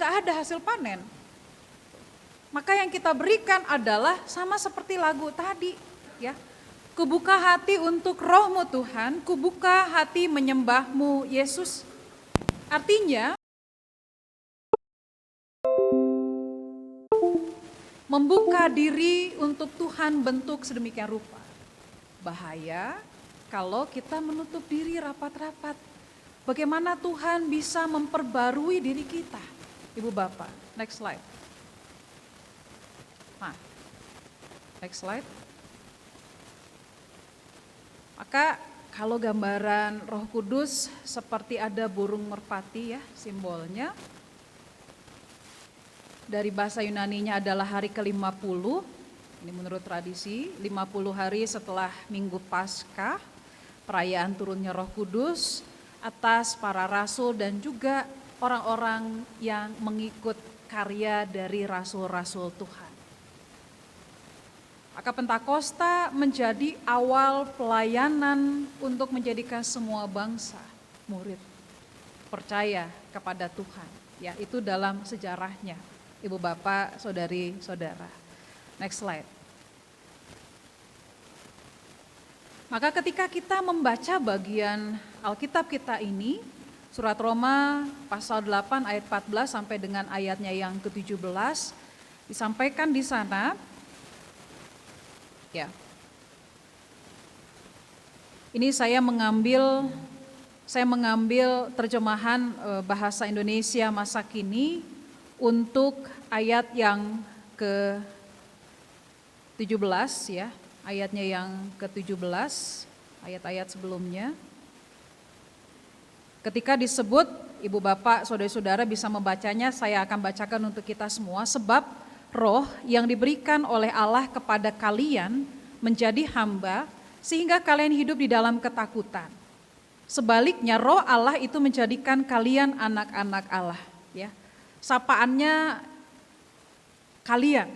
nggak ada hasil panen. Maka yang kita berikan adalah sama seperti lagu tadi, ya. Kubuka hati untuk roh-Mu Tuhan, kubuka hati menyembah-Mu Yesus. Artinya, membuka diri untuk Tuhan bentuk sedemikian rupa. Bahaya kalau kita menutup diri rapat-rapat. Bagaimana Tuhan bisa memperbarui diri kita? Ibu Bapak, next slide. Nah, next slide. Maka kalau gambaran Roh Kudus seperti ada burung merpati ya simbolnya. Dari bahasa Yunaninya adalah hari ke-50. Ini menurut tradisi, 50 hari setelah Minggu Paskah, perayaan turunnya Roh Kudus atas para rasul dan juga orang-orang yang mengikut karya dari rasul-rasul Tuhan. Maka Pentakosta menjadi awal pelayanan untuk menjadikan semua bangsa murid percaya kepada Tuhan. Ya, itu dalam sejarahnya, Ibu Bapak, Saudari, Saudara. Next slide. Maka ketika kita membaca bagian Alkitab kita ini, surat Roma pasal 8 ayat 14 sampai dengan ayatnya yang ke-17, disampaikan di sana. Ya. Ini saya mengambil terjemahan bahasa Indonesia masa kini untuk ayat yang ke-17 ya, ayatnya yang ke-17, ayat-ayat sebelumnya. Ketika disebut, Ibu Bapak, Saudara-saudara bisa membacanya, saya akan bacakan untuk kita semua. Sebab roh yang diberikan oleh Allah kepada kalian menjadi hamba sehingga kalian hidup di dalam ketakutan. Sebaliknya roh Allah itu menjadikan kalian anak-anak Allah, ya. Sapaannya kalian,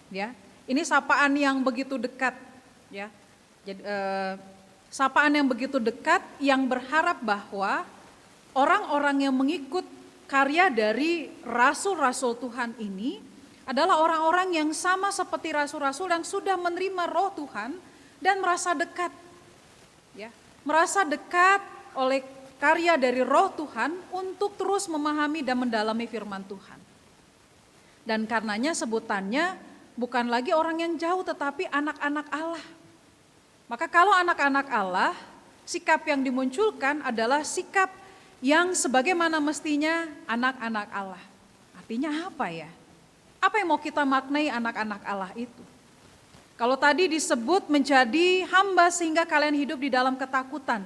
ya. Ini sapaan yang begitu dekat, ya. Jadi, sapaan yang begitu dekat yang berharap bahwa orang-orang yang mengikut karya dari rasul-rasul Tuhan ini adalah orang-orang yang sama seperti rasul-rasul yang sudah menerima roh Tuhan dan merasa dekat. Ya, merasa dekat oleh karya dari roh Tuhan untuk terus memahami dan mendalami firman Tuhan. Dan karenanya sebutannya bukan lagi orang yang jauh tetapi anak-anak Allah. Maka kalau anak-anak Allah, sikap yang dimunculkan adalah sikap yang sebagaimana mestinya anak-anak Allah. Artinya apa ya? Apa yang mau kita maknai anak-anak Allah itu? Kalau tadi disebut menjadi hamba sehingga kalian hidup di dalam ketakutan.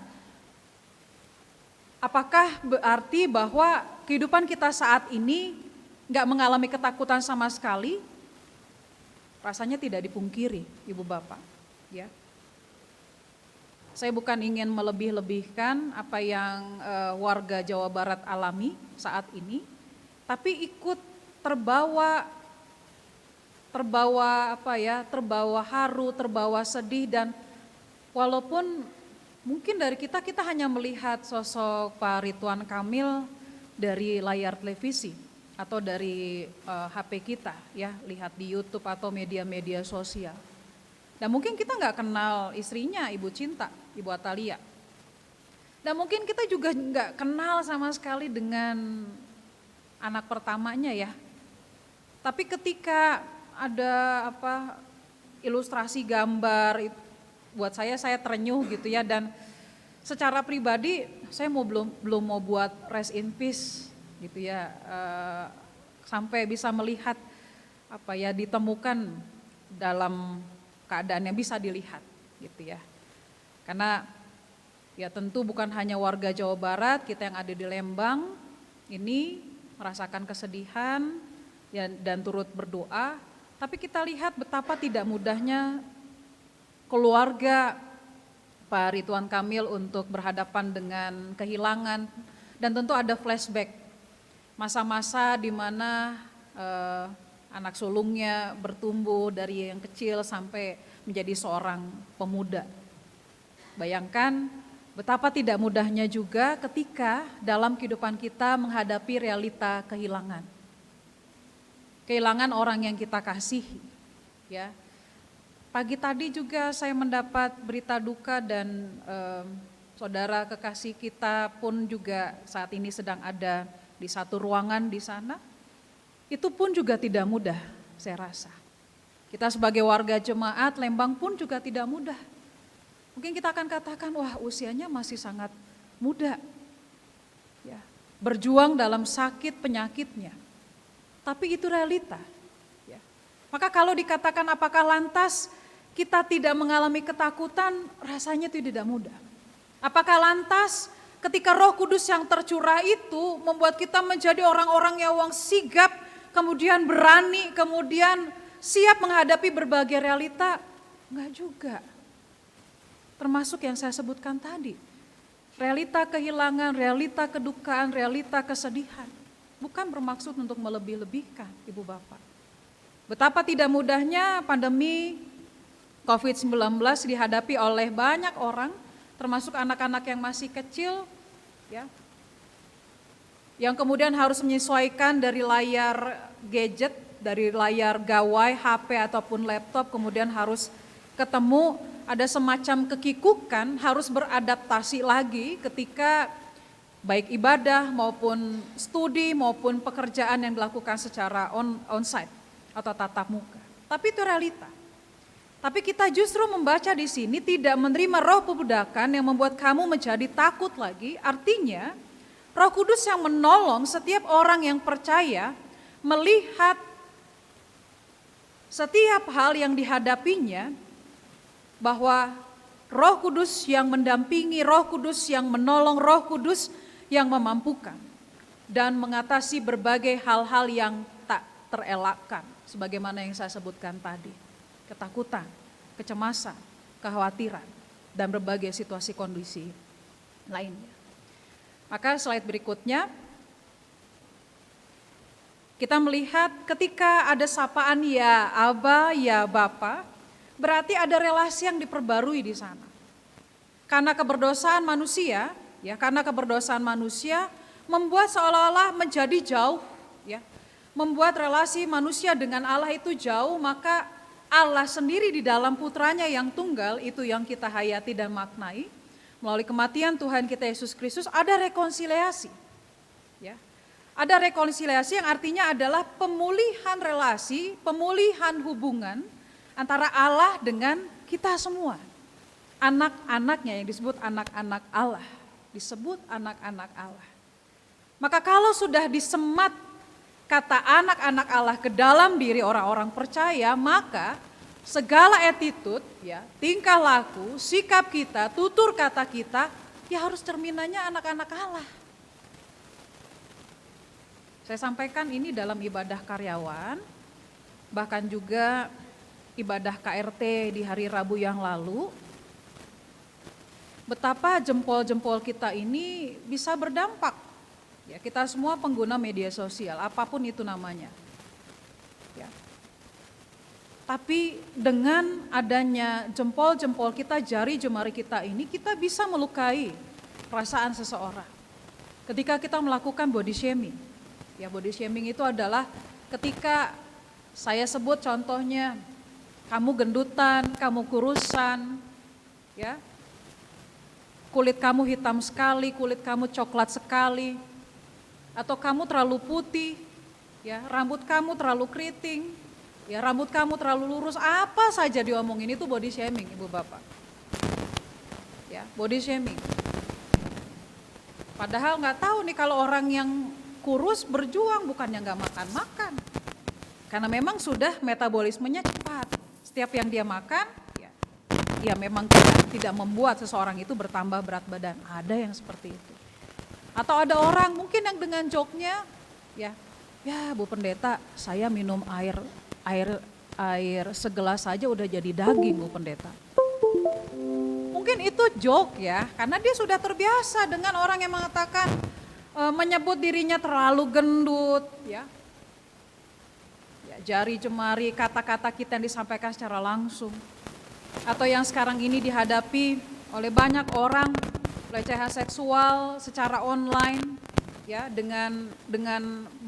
Apakah berarti bahwa kehidupan kita saat ini gak mengalami ketakutan sama sekali? Rasanya tidak dipungkiri, Ibu Bapak. Ya. Saya bukan ingin melebih-lebihkan apa yang warga Jawa Barat alami saat ini, tapi ikut terbawa haru, terbawa sedih, dan walaupun mungkin dari kita hanya melihat sosok Pak Ridwan Kamil dari layar televisi atau dari HP kita, ya, lihat di YouTube atau media-media sosial. Dan mungkin kita nggak kenal istrinya, Ibu Cinta, Ibu Atalia. Dan mungkin kita juga nggak kenal sama sekali dengan anak pertamanya ya. Tapi ketika ada ilustrasi gambar, buat saya terenyuh gitu ya, dan secara pribadi saya belum mau buat rest in peace gitu ya, sampai bisa melihat ditemukan dalam keadaan yang bisa dilihat gitu ya. Karena ya tentu bukan hanya warga Jawa Barat, kita yang ada di Lembang ini merasakan kesedihan ya, dan turut berdoa. Tapi kita lihat betapa tidak mudahnya keluarga Pak Ridwan Kamil untuk berhadapan dengan kehilangan, dan tentu ada flashback masa-masa di mana anak sulungnya bertumbuh dari yang kecil sampai menjadi seorang pemuda. Bayangkan betapa tidak mudahnya juga ketika dalam kehidupan kita menghadapi realita kehilangan. kehilangan orang yang kita kasihi. Ya, pagi tadi juga saya mendapat berita duka dan saudara kekasih kita pun juga saat ini sedang ada di satu ruangan di sana. Itu pun juga tidak mudah, saya rasa. Kita sebagai warga jemaat Lembang pun juga tidak mudah. Mungkin kita akan katakan, wah usianya masih sangat muda. Ya, berjuang dalam sakit penyakitnya. Tapi itu realita. Ya. Maka kalau dikatakan apakah lantas kita tidak mengalami ketakutan, rasanya itu tidak mudah. Apakah lantas ketika Roh Kudus yang tercurah itu membuat kita menjadi orang-orang yang sigap, kemudian berani, kemudian siap menghadapi berbagai realita? Enggak juga. Termasuk yang saya sebutkan tadi. Realita kehilangan, realita kedukaan, realita kesedihan. Bukan bermaksud untuk melebih-lebihkan, Ibu Bapak. Betapa tidak mudahnya pandemi COVID-19 dihadapi oleh banyak orang, termasuk anak-anak yang masih kecil, ya, yang kemudian harus menyesuaikan dari layar gadget, dari layar gawai, HP ataupun laptop, kemudian harus ketemu, ada semacam kekikukan, harus beradaptasi lagi ketika baik ibadah maupun studi maupun pekerjaan yang dilakukan secara onsite atau tatap muka. Tapi itu realita. Tapi kita justru membaca di sini tidak menerima roh pebudakan yang membuat kamu menjadi takut lagi. Artinya Roh Kudus yang menolong setiap orang yang percaya melihat setiap hal yang dihadapinya, bahwa Roh Kudus yang mendampingi, Roh Kudus yang menolong, Roh Kudus yang memampukan dan mengatasi berbagai hal-hal yang tak terelakkan, sebagaimana yang saya sebutkan tadi, ketakutan, kecemasan, kekhawatiran, dan berbagai situasi kondisi lainnya. Maka slide berikutnya, kita melihat ketika ada sapaan ya Aba, ya Bapa, berarti ada relasi yang diperbarui di sana. Karena keberdosaan manusia, karena keberdosaan manusia membuat seolah-olah menjadi jauh, membuat relasi manusia dengan Allah itu jauh, maka Allah sendiri di dalam putranya yang tunggal itu yang kita hayati dan maknai. Melalui kematian Tuhan kita Yesus Kristus ada rekonsiliasi. Ya. Ada rekonsiliasi yang artinya adalah pemulihan relasi, pemulihan hubungan antara Allah dengan kita semua. Anak-anaknya yang disebut anak-anak Allah. Disebut anak-anak Allah. Maka kalau sudah disemat kata anak-anak Allah ke dalam diri orang-orang percaya, maka segala attitude, tingkah laku, sikap kita, tutur kata kita, harus cerminannya anak-anak Allah. Saya sampaikan ini dalam ibadah karyawan, bahkan juga ibadah KRT di hari Rabu yang lalu. Betapa jempol-jempol kita ini bisa berdampak. Ya, kita semua pengguna media sosial, apapun itu namanya. Ya. Tapi dengan adanya jempol-jempol kita, jari jemari kita ini, kita bisa melukai perasaan seseorang. Ketika kita melakukan body shaming. Ya, body shaming itu adalah ketika saya sebut contohnya, kamu gendutan, kamu kurusan, ya. Kulit kamu hitam sekali, kulit kamu coklat sekali, atau kamu terlalu putih, ya, rambut kamu terlalu keriting, ya, rambut kamu terlalu lurus, apa saja diomongin itu body shaming, Ibu Bapak. Ya, body shaming. Padahal nggak tahu nih kalau orang yang kurus berjuang bukannya nggak makan-makan, karena memang sudah metabolismenya cepat. Setiap yang dia makan, ya memang tidak membuat seseorang itu bertambah berat badan. Ada yang seperti itu. Atau ada orang mungkin yang dengan joknya, ya Bu Pendeta, saya minum air segelas saja udah jadi daging Bu Pendeta. Mungkin itu joke ya, karena dia sudah terbiasa dengan orang yang mengatakan, menyebut dirinya terlalu gendut, ya jari jemari kata-kata kita yang disampaikan secara langsung. Atau yang sekarang ini dihadapi oleh banyak orang, pelecehan seksual secara online, ya dengan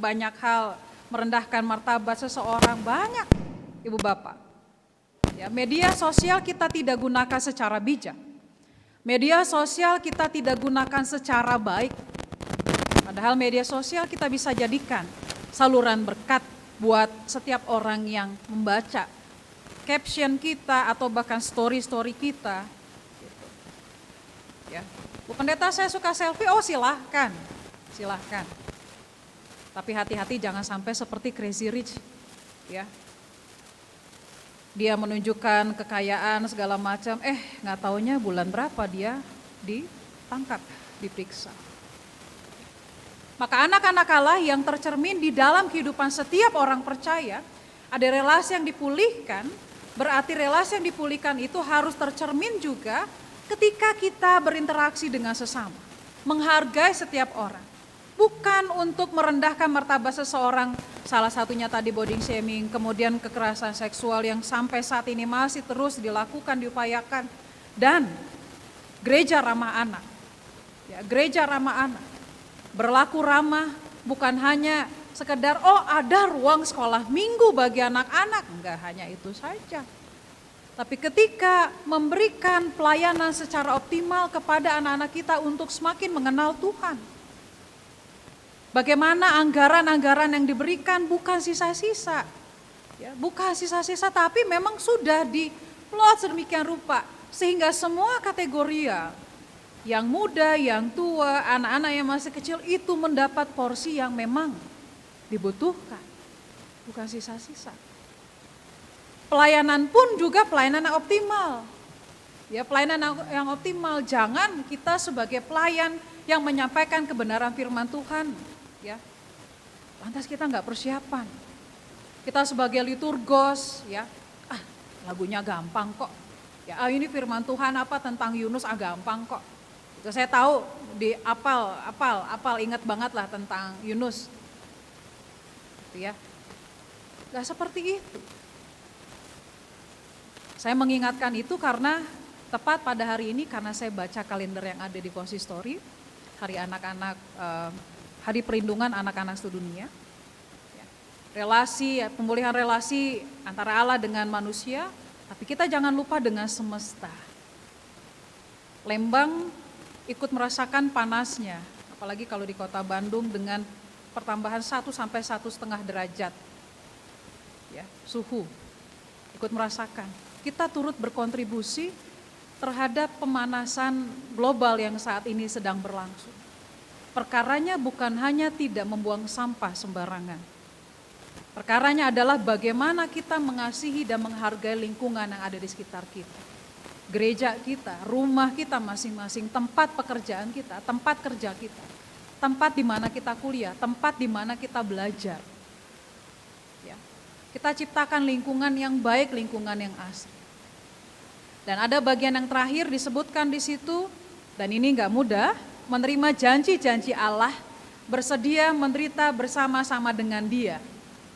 banyak hal merendahkan martabat seseorang, banyak Ibu Bapak. Ya, media sosial kita tidak gunakan secara bijak. Media sosial kita tidak gunakan secara baik. Padahal media sosial kita bisa jadikan saluran berkat buat setiap orang yang membaca caption kita atau bahkan story-story kita. Gitu. Ya. Bu Pendeta, saya suka selfie, oh silahkan. Tapi hati-hati jangan sampai seperti Crazy Rich. Ya. Dia menunjukkan kekayaan segala macam, nggak taunya bulan berapa dia ditangkap, diperiksa. Maka anak-anak Allah yang tercermin di dalam kehidupan setiap orang percaya, ada relasi yang dipulihkan, berarti relasi yang dipulihkan itu harus tercermin juga ketika kita berinteraksi dengan sesama. Menghargai setiap orang. Bukan untuk merendahkan martabat seseorang, salah satunya tadi body shaming, kemudian kekerasan seksual yang sampai saat ini masih terus dilakukan, diupayakan. Dan gereja ramah anak, ya, gereja ramah anak, berlaku ramah bukan hanya sekedar ada ruang sekolah minggu bagi anak-anak, enggak hanya itu saja. Tapi ketika memberikan pelayanan secara optimal kepada anak-anak kita untuk semakin mengenal Tuhan. Bagaimana anggaran-anggaran yang diberikan bukan sisa-sisa, ya, bukan sisa-sisa, tapi memang sudah diplot sedemikian rupa sehingga semua kategori yang muda, yang tua, anak-anak yang masih kecil itu mendapat porsi yang memang dibutuhkan, bukan sisa-sisa. Pelayanan pun juga pelayanan yang optimal, ya, pelayanan yang optimal. Jangan kita sebagai pelayan yang menyampaikan kebenaran firman Tuhan, ya, lantas kita nggak persiapan. Kita sebagai liturgos, ya, lagunya gampang kok. Ya, ini firman Tuhan apa tentang Yunus gampang kok. Itu saya tahu di apal ingat banget lah tentang Yunus. Gitu ya. Nggak seperti itu. Saya mengingatkan itu karena tepat pada hari ini karena saya baca kalender yang ada di Konsistori, Hari Anak-anak, Hari Perlindungan Anak-anak Sedunia. Relasi, pemulihan relasi antara Allah dengan manusia, tapi kita jangan lupa dengan semesta. Lembang ikut merasakan panasnya, apalagi kalau di kota Bandung dengan pertambahan 1 sampai 1,5 derajat. Ya, suhu, ikut merasakan. Kita turut berkontribusi terhadap pemanasan global yang saat ini sedang berlangsung. Perkaranya bukan hanya tidak membuang sampah sembarangan. Perkaranya adalah bagaimana kita mengasihi dan menghargai lingkungan yang ada di sekitar kita. Gereja kita, rumah kita masing-masing, tempat pekerjaan kita, tempat kerja kita, tempat di mana kita kuliah, tempat di mana kita belajar. Ya. Kita ciptakan lingkungan yang baik, lingkungan yang asli. Dan ada bagian yang terakhir disebutkan di situ, dan ini enggak mudah, menerima janji-janji Allah, bersedia menderita bersama-sama dengan Dia.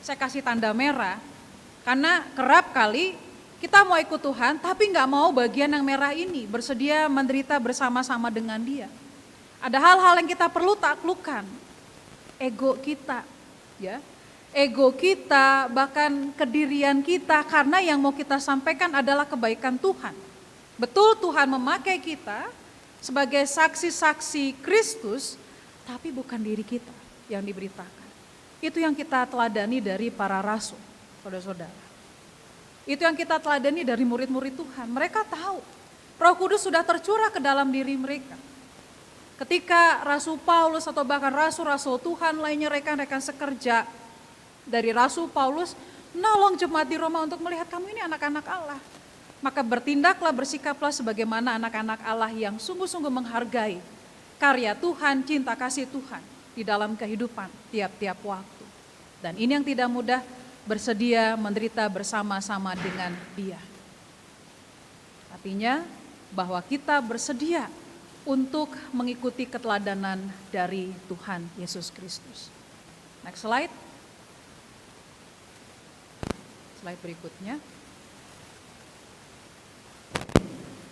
Saya kasih tanda merah, karena kerap kali kita mau ikut Tuhan, tapi enggak mau bagian yang merah ini, bersedia menderita bersama-sama dengan Dia. Ada hal-hal yang kita perlu taklukkan, ego kita, ya, ego kita, bahkan kedirian kita, karena yang mau kita sampaikan adalah kebaikan Tuhan. Betul Tuhan memakai kita sebagai saksi-saksi Kristus, tapi bukan diri kita yang diberitakan. Itu yang kita teladani dari para rasul, saudara-saudara. Itu yang kita teladani dari murid-murid Tuhan. Mereka tahu Roh Kudus sudah tercurah ke dalam diri mereka. Ketika Rasul Paulus atau bahkan rasul-rasul Tuhan lainnya, rekan-rekan sekerja dari Rasul Paulus, nolong jemaat di Roma untuk melihat kamu ini anak-anak Allah. Maka bertindaklah, bersikaplah sebagaimana anak-anak Allah yang sungguh-sungguh menghargai karya Tuhan, cinta kasih Tuhan di dalam kehidupan tiap-tiap waktu. Dan ini yang tidak mudah, bersedia menderita bersama-sama dengan Dia. Artinya bahwa kita bersedia untuk mengikuti keteladanan dari Tuhan Yesus Kristus. Next slide. Slide berikutnya.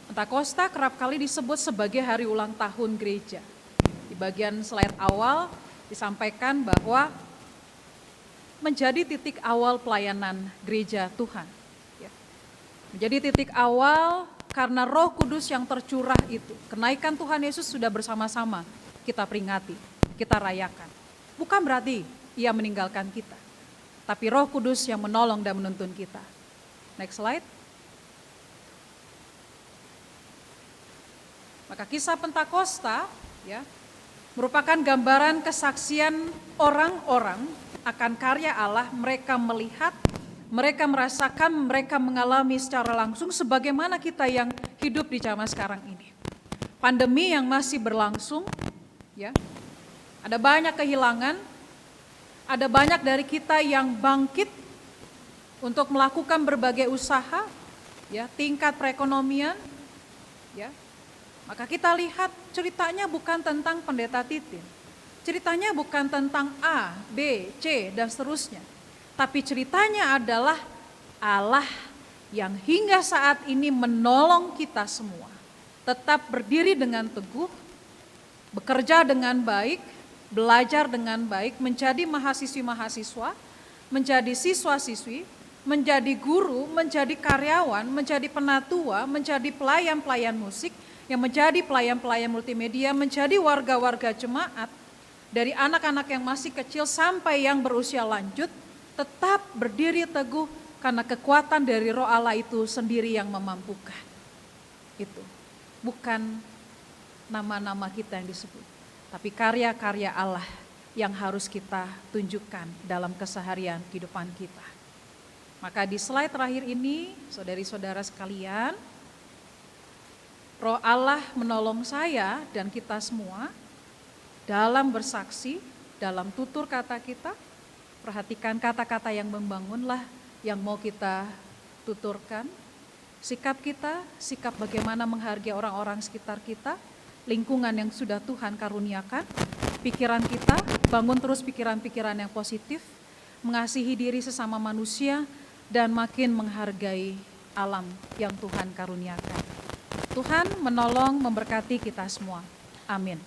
Pentakosta kerap kali disebut sebagai hari ulang tahun gereja. Di bagian slide awal disampaikan bahwa menjadi titik awal pelayanan gereja Tuhan. Ya. Menjadi titik awal karena Roh Kudus yang tercurah itu. Kenaikan Tuhan Yesus sudah bersama-sama kita peringati, kita rayakan. Bukan berarti Ia meninggalkan kita, tapi Roh Kudus yang menolong dan menuntun kita. Next slide. Maka kisah Pentakosta ya merupakan gambaran kesaksian orang-orang akan karya Allah. Mereka melihat, mereka merasakan, mereka mengalami secara langsung sebagaimana kita yang hidup di zaman sekarang ini. Pandemi yang masih berlangsung, ya, ada banyak kehilangan, ada banyak dari kita yang bangkit untuk melakukan berbagai usaha, ya, tingkat perekonomian, ya. Maka kita lihat ceritanya bukan tentang pendeta Titin. Ceritanya bukan tentang A, B, C, dan seterusnya. Tapi ceritanya adalah Allah yang hingga saat ini menolong kita semua. Tetap berdiri dengan teguh, bekerja dengan baik, belajar dengan baik, menjadi mahasiswi-mahasiswa, menjadi siswa-siswi, menjadi guru, menjadi karyawan, menjadi penatua, menjadi pelayan-pelayan musik, yang menjadi pelayan-pelayan multimedia, menjadi warga-warga jemaat, dari anak-anak yang masih kecil sampai yang berusia lanjut, tetap berdiri teguh karena kekuatan dari Roh Allah itu sendiri yang memampukan. Itu bukan nama-nama kita yang disebut, tapi karya-karya Allah yang harus kita tunjukkan dalam keseharian kehidupan kita. Maka di slide terakhir ini, saudari-saudara sekalian, Roh Allah menolong saya dan kita semua dalam bersaksi, dalam tutur kata kita. Perhatikan kata-kata yang membangunlah yang mau kita tuturkan. Sikap kita, sikap bagaimana menghargai orang-orang sekitar kita, lingkungan yang sudah Tuhan karuniakan, pikiran kita, bangun terus pikiran-pikiran yang positif, mengasihi diri sesama manusia, dan makin menghargai alam yang Tuhan karuniakan. Tuhan menolong, memberkati kita semua. Amin.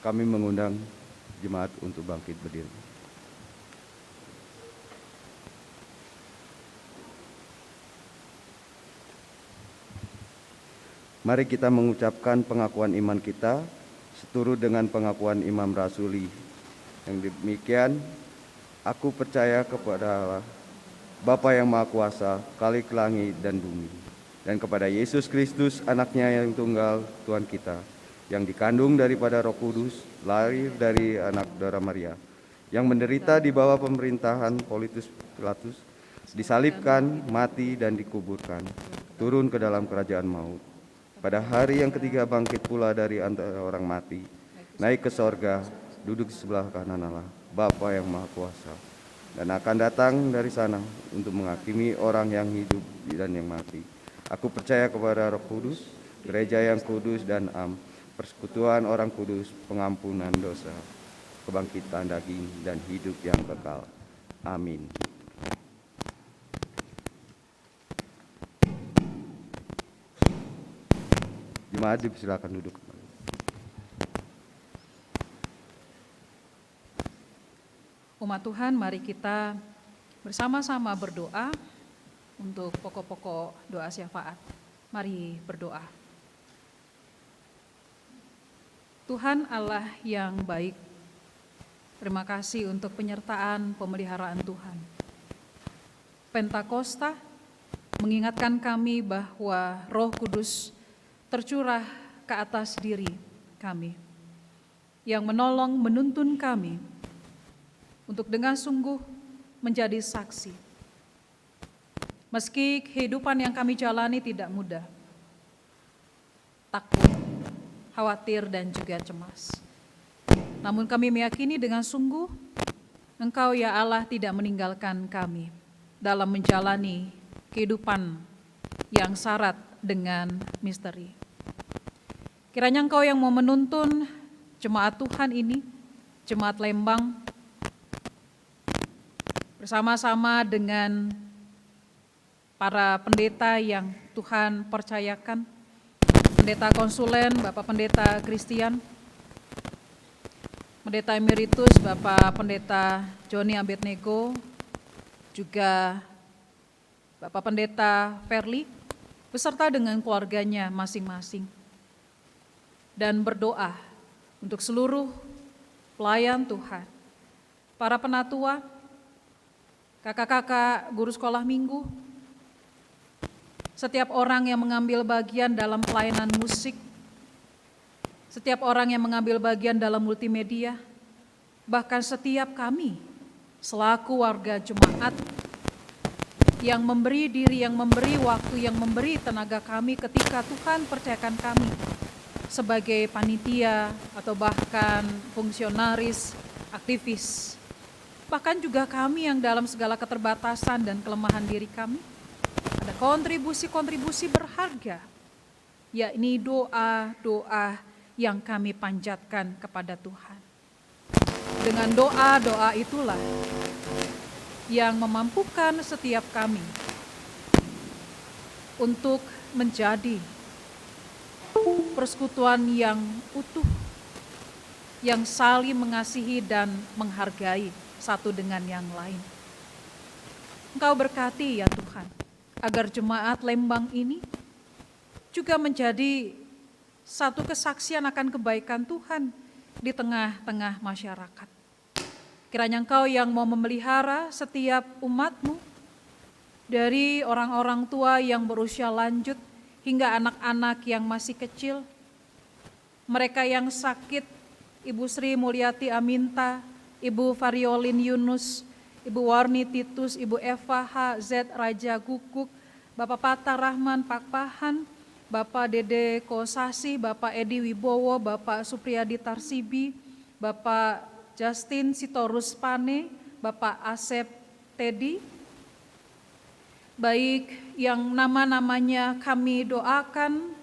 Kami mengundang jemaat untuk bangkit berdiri. Mari kita mengucapkan pengakuan iman kita seturut dengan pengakuan Imam Rasuli. Yang demikian, aku percaya kepada Allah, Bapa yang Maha Kuasa, Khalik langit dan bumi, dan kepada Yesus Kristus, anaknya yang tunggal, Tuhan kita, yang dikandung daripada Roh Kudus, lahir dari anak darah Maria, yang menderita di bawah pemerintahan Pontius Pilatus, disalibkan, mati dan dikuburkan, turun ke dalam kerajaan maut. Pada hari yang ketiga bangkit pula dari antara orang mati, naik ke sorga, duduk di sebelah kanan Allah, Bapa yang Maha Kuasa, dan akan datang dari sana untuk menghakimi orang yang hidup dan yang mati. Aku percaya kepada Roh Kudus, gereja yang kudus dan persekutuan orang kudus, pengampunan dosa, kebangkitan daging, dan hidup yang kekal. Amin. Jemaat dipersilakan duduk. Umat Tuhan, mari kita bersama-sama berdoa untuk pokok-pokok doa syafaat. Mari berdoa. Tuhan Allah yang baik, terima kasih untuk penyertaan pemeliharaan Tuhan. Pentakosta mengingatkan kami bahwa Roh Kudus tercurah ke atas diri kami, yang menolong menuntun kami untuk dengan sungguh menjadi saksi. Meski kehidupan yang kami jalani tidak mudah, takut, khawatir, dan juga cemas. Namun kami meyakini dengan sungguh, Engkau ya Allah tidak meninggalkan kami dalam menjalani kehidupan yang syarat dengan misteri. Kiranya Engkau yang mau menuntun jemaat Tuhan ini, jemaat Lembang, bersama-sama dengan para pendeta yang Tuhan percayakan, pendeta konsulen, Bapak Pendeta Christian, Pendeta Emeritus, Bapak Pendeta Joni Abednego, juga Bapak Pendeta Verli, beserta dengan keluarganya masing-masing. Dan berdoa untuk seluruh pelayan Tuhan, para penatua, kakak-kakak guru sekolah minggu, setiap orang yang mengambil bagian dalam pelayanan musik, setiap orang yang mengambil bagian dalam multimedia, bahkan setiap kami selaku warga jemaat yang memberi diri, yang memberi waktu, yang memberi tenaga kami ketika Tuhan percayakan kami sebagai panitia atau bahkan fungsionaris, aktivis. Bahkan juga kami yang dalam segala keterbatasan dan kelemahan diri kami, ada kontribusi-kontribusi berharga, yakni doa-doa yang kami panjatkan kepada Tuhan. Dengan doa-doa itulah yang memampukan setiap kami untuk menjadi persekutuan yang utuh, yang saling mengasihi dan menghargai satu dengan yang lain. Engkau berkati ya Tuhan, agar jemaat Lembang ini juga menjadi satu kesaksian akan kebaikan Tuhan di tengah-tengah masyarakat. Kiranya Engkau yang mau memelihara setiap umat-Mu, dari orang-orang tua yang berusia lanjut hingga anak-anak yang masih kecil, mereka yang sakit, Ibu Sri Mulyati Aminta, Ibu Variolin Yunus, Ibu Warni Titus, Ibu Eva H.Z. Raja Guguk, Bapak Pata Rahman Pakpahan, Bapak Dede Kosasi, Bapak Edi Wibowo, Bapak Supriyadi Tarsibi, Bapak Justin Sitorus Pane, Bapak Asep Tedi, baik yang nama-namanya kami doakan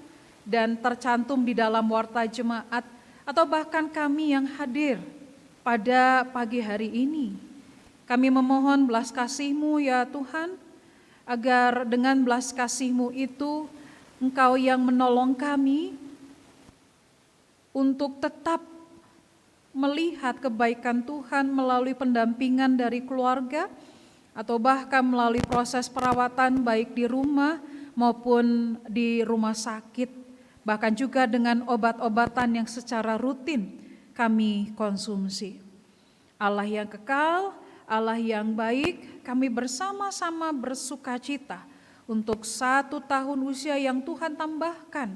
dan tercantum di dalam warta jemaat, atau bahkan kami yang hadir pada pagi hari ini. Kami memohon belas kasih-Mu ya Tuhan, agar dengan belas kasih-Mu itu Engkau yang menolong kami untuk tetap melihat kebaikan Tuhan melalui pendampingan dari keluarga, atau bahkan melalui proses perawatan baik di rumah maupun di rumah sakit, bahkan juga dengan obat-obatan yang secara rutin kami konsumsi. Allah yang kekal, Allah yang baik, kami bersama-sama bersukacita untuk 1 tahun usia yang Tuhan tambahkan,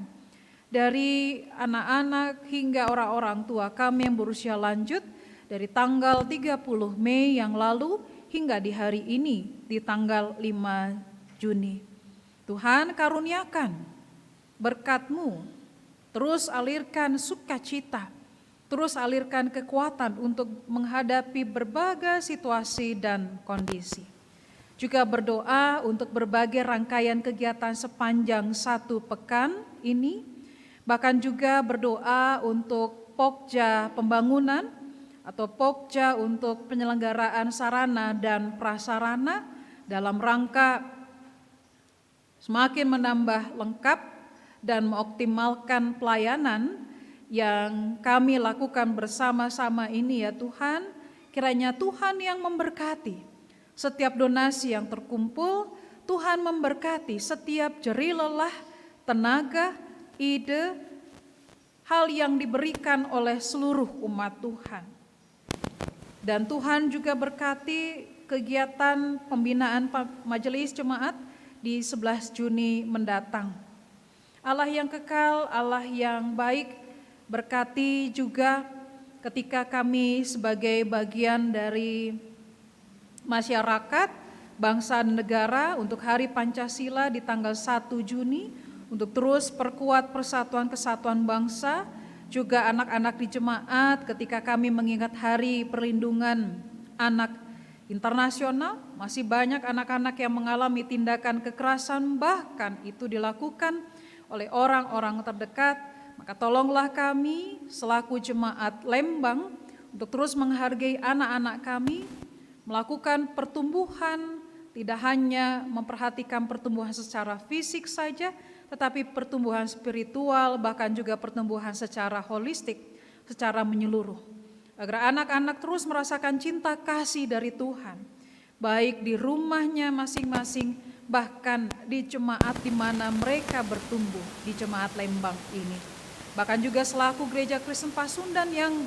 dari anak-anak hingga orang-orang tua kami yang berusia lanjut, dari tanggal 30 Mei yang lalu hingga di hari ini di tanggal 5 Juni. Tuhan karuniakan berkat-Mu, terus alirkan sukacita, terus alirkan kekuatan untuk menghadapi berbagai situasi dan kondisi. Juga berdoa untuk berbagai rangkaian kegiatan sepanjang 1 pekan ini, bahkan juga berdoa untuk Pokja pembangunan atau Pokja untuk penyelenggaraan sarana dan prasarana dalam rangka semakin menambah lengkap dan mengoptimalkan pelayanan yang kami lakukan bersama-sama ini ya Tuhan. Kiranya Tuhan yang memberkati setiap donasi yang terkumpul, Tuhan memberkati setiap jerih lelah, tenaga, ide, hal yang diberikan oleh seluruh umat Tuhan. Dan Tuhan juga berkati kegiatan pembinaan majelis jemaat di 11 Juni mendatang. Allah yang kekal, Allah yang baik, berkati juga ketika kami sebagai bagian dari masyarakat, bangsa dan negara untuk Hari Pancasila di tanggal 1 Juni untuk terus perkuat persatuan kesatuan bangsa, juga anak-anak di jemaat ketika kami mengingat Hari Perlindungan Anak Internasional, masih banyak anak-anak yang mengalami tindakan kekerasan, bahkan itu dilakukan oleh orang-orang terdekat. Maka tolonglah kami selaku jemaat Lembang untuk terus menghargai anak-anak kami, melakukan pertumbuhan, tidak hanya memperhatikan pertumbuhan secara fisik saja, tetapi pertumbuhan spiritual, bahkan juga pertumbuhan secara holistik, secara menyeluruh. Agar anak-anak terus merasakan cinta kasih dari Tuhan, baik di rumahnya masing-masing, bahkan di jemaat di mana mereka bertumbuh, di jemaat Lembang ini. Bahkan juga selaku Gereja Kristen Pasundan yang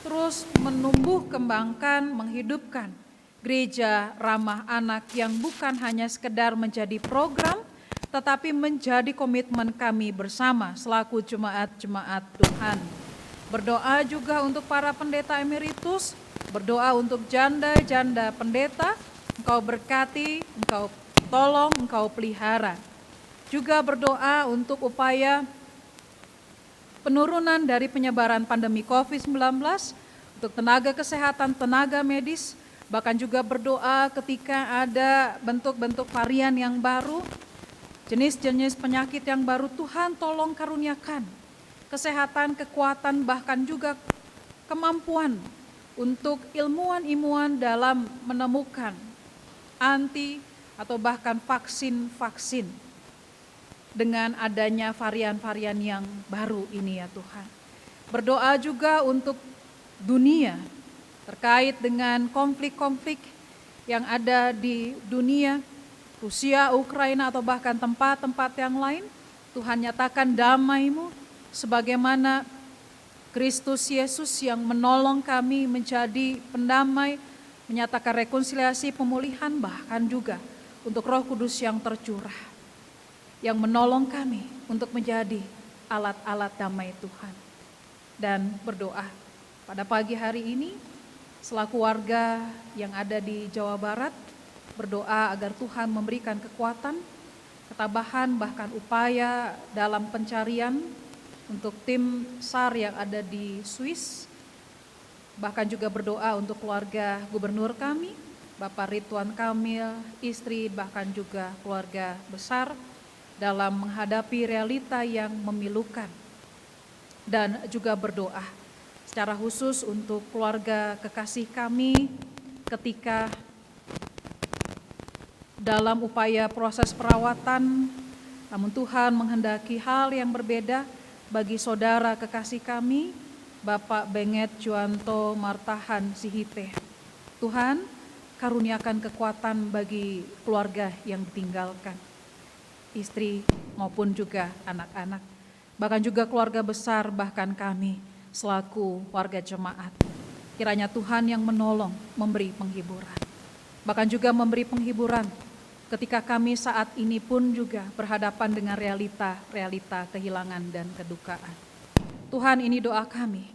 terus menumbuh kembangkan, menghidupkan gereja ramah anak yang bukan hanya sekedar menjadi program, tetapi menjadi komitmen kami bersama selaku jemaat-jemaat Tuhan. Berdoa juga untuk para pendeta emeritus, berdoa untuk janda-janda pendeta, Engkau berkati, Engkau tolong, Engkau pelihara. Juga berdoa untuk upaya penurunan dari penyebaran pandemi COVID-19 untuk tenaga kesehatan, tenaga medis, bahkan juga berdoa ketika ada bentuk-bentuk varian yang baru, jenis-jenis penyakit yang baru. Tuhan tolong karuniakan kesehatan, kekuatan, bahkan juga kemampuan untuk ilmuwan-ilmuwan dalam menemukan anti atau bahkan vaksin-vaksin dengan adanya varian-varian yang baru ini ya Tuhan. Berdoa juga untuk dunia terkait dengan konflik-konflik yang ada di dunia, Rusia, Ukraina atau bahkan tempat-tempat yang lain. Tuhan nyatakan damai-Mu sebagaimana Kristus Yesus yang menolong kami menjadi pendamai, menyatakan rekonsiliasi, pemulihan, bahkan juga untuk Roh Kudus yang tercurah, yang menolong kami untuk menjadi alat-alat damai Tuhan. Dan berdoa pada pagi hari ini selaku warga yang ada di Jawa Barat, berdoa agar Tuhan memberikan kekuatan, ketabahan, bahkan upaya dalam pencarian untuk tim SAR yang ada di Swiss. Bahkan juga berdoa untuk keluarga gubernur kami, Bapak Ridwan Kamil, istri, bahkan juga keluarga besar dalam menghadapi realita yang memilukan. Dan juga berdoa secara khusus untuk keluarga kekasih kami ketika dalam upaya proses perawatan, namun Tuhan menghendaki hal yang berbeda bagi saudara kekasih kami, Bapak Benget Juanto Martahan Sihite. Tuhan, karuniakan kekuatan bagi keluarga yang ditinggalkan, istri maupun juga anak-anak, bahkan juga keluarga besar, bahkan kami selaku warga jemaat. Kiranya Tuhan yang menolong, memberi penghiburan, bahkan juga memberi penghiburan ketika kami saat ini pun juga berhadapan dengan realita kehilangan dan kedukaan. Tuhan, ini doa kami,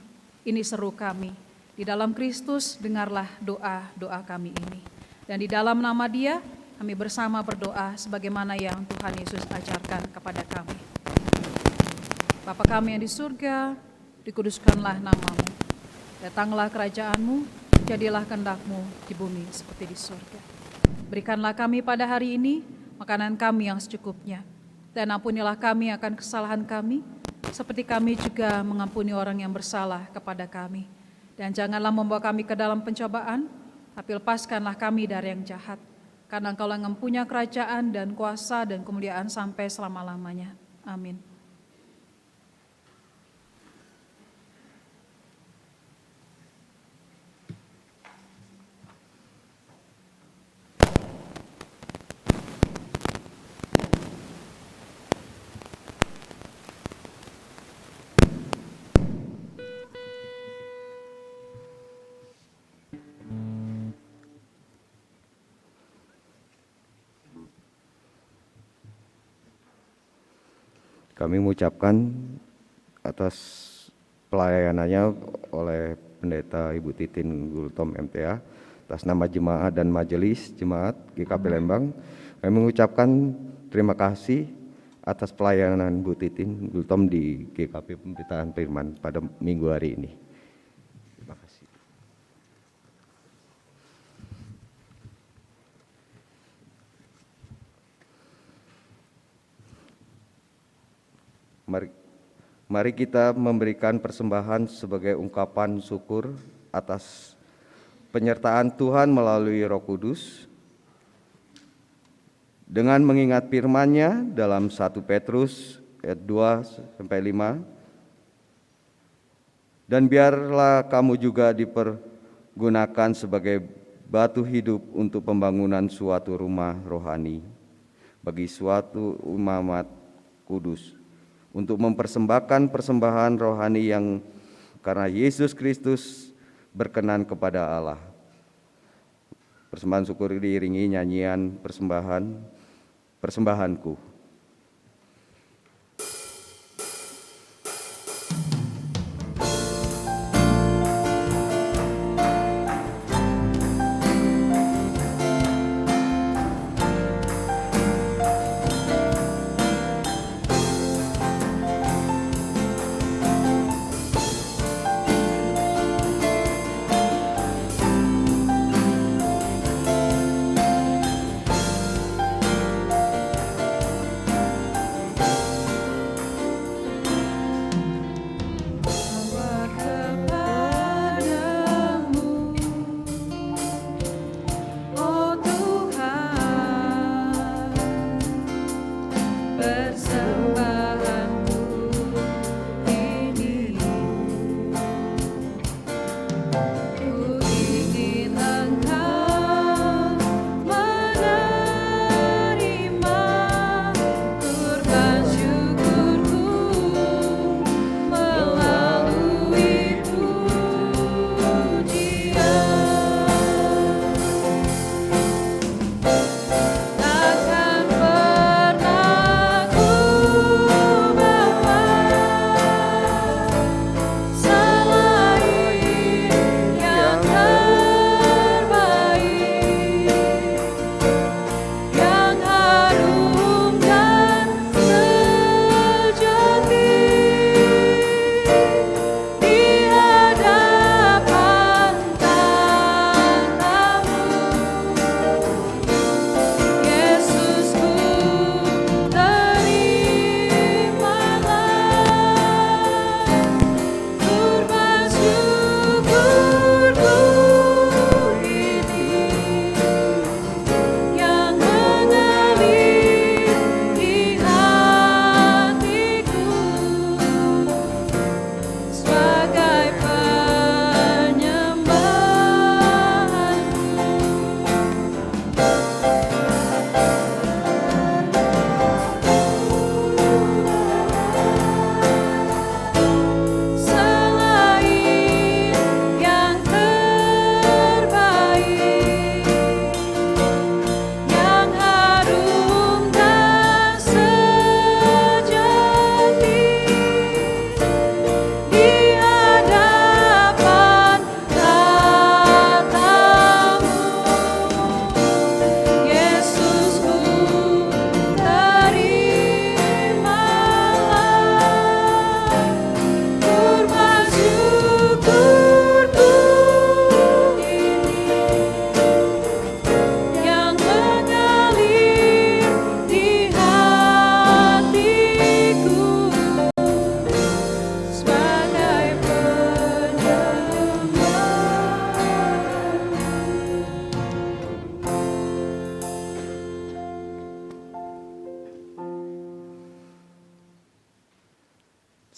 ini seru kami. Di dalam Kristus dengarlah doa-doa kami ini. Dan di dalam nama Dia kami bersama berdoa sebagaimana yang Tuhan Yesus ajarkan kepada kami. Bapa kami yang di surga, dikuduskanlah nama-Mu. Datanglah kerajaan-Mu, jadilah kehendak-Mu di bumi seperti di surga. Berikanlah kami pada hari ini makanan kami yang secukupnya. Dan ampunilah kami akan kesalahan kami, seperti kami juga mengampuni orang yang bersalah kepada kami. Dan janganlah membawa kami ke dalam pencobaan, tapi lepaskanlah kami dari yang jahat. Karena Engkau yang mempunyai kerajaan dan kuasa dan kemuliaan sampai selama-lamanya. Amin. Kami mengucapkan atas pelayanannya oleh Pendeta Ibu Titin Gultom MTA atas nama jemaat dan majelis jemaat GKP Lembang, kami mengucapkan terima kasih atas pelayanan Bu Titin Gultom di GKP Pemberitaan Firman pada minggu hari ini. Terima kasih. Mari kita memberikan persembahan sebagai ungkapan syukur atas penyertaan Tuhan melalui Roh Kudus, dengan mengingat firman-Nya dalam 1 Petrus ayat 2-5. Dan biarlah kamu juga dipergunakan sebagai batu hidup untuk pembangunan suatu rumah rohani bagi suatu umat kudus, untuk mempersembahkan persembahan rohani yang karena Yesus Kristus berkenan kepada Allah. Persembahan syukur diiringi nyanyian persembahanku.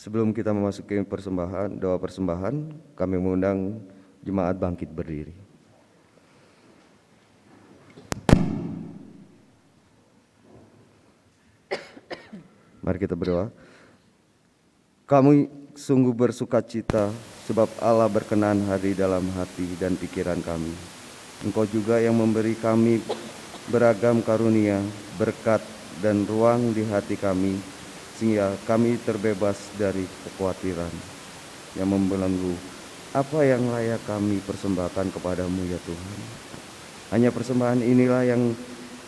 Sebelum kita memasuki doa persembahan, kami mengundang jemaat bangkit berdiri. Mari kita berdoa. Kami sungguh bersukacita sebab Allah berkenan hadir dalam hati dan pikiran kami. Engkau juga yang memberi kami beragam karunia, berkat, dan ruang di hati kami sehingga kami terbebas dari kekhawatiran yang membelenggu. Apa yang layak kami persembahkan kepadamu ya Tuhan? Hanya persembahan inilah yang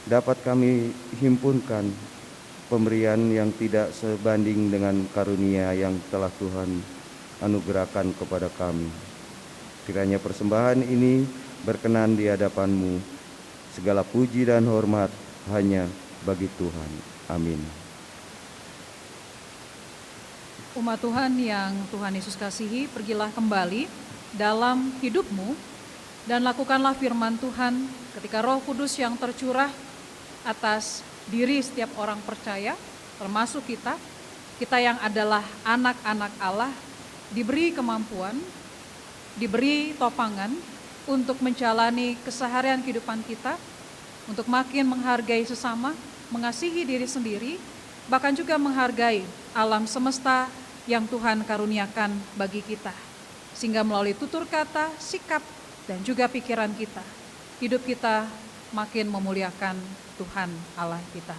dapat kami himpunkan pemberian yang tidak sebanding dengan karunia yang telah Tuhan anugerahkan kepada kami. Kiranya persembahan ini berkenan di hadapan-Mu. Segala puji dan hormat hanya bagi Tuhan. Amin. Umat Tuhan yang Tuhan Yesus kasihi, pergilah kembali dalam hidupmu dan lakukanlah firman Tuhan ketika Roh Kudus yang tercurah atas diri setiap orang percaya, termasuk kita yang adalah anak-anak Allah, diberi kemampuan, diberi topangan untuk menjalani keseharian kehidupan kita, untuk makin menghargai sesama, mengasihi diri sendiri, bahkan juga menghargai alam semesta yang Tuhan karuniakan bagi kita. Sehingga melalui tutur kata, sikap, dan juga pikiran kita, hidup kita makin memuliakan Tuhan Allah kita.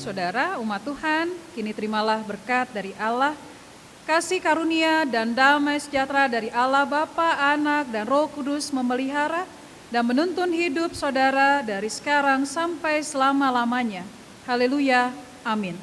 Saudara-saudara, umat Tuhan, kini terimalah berkat dari Allah, kasih karunia dan damai sejahtera dari Allah Bapa, Anak, dan Roh Kudus memelihara dan menuntun hidup saudara dari sekarang sampai selama-lamanya. Haleluya, amin.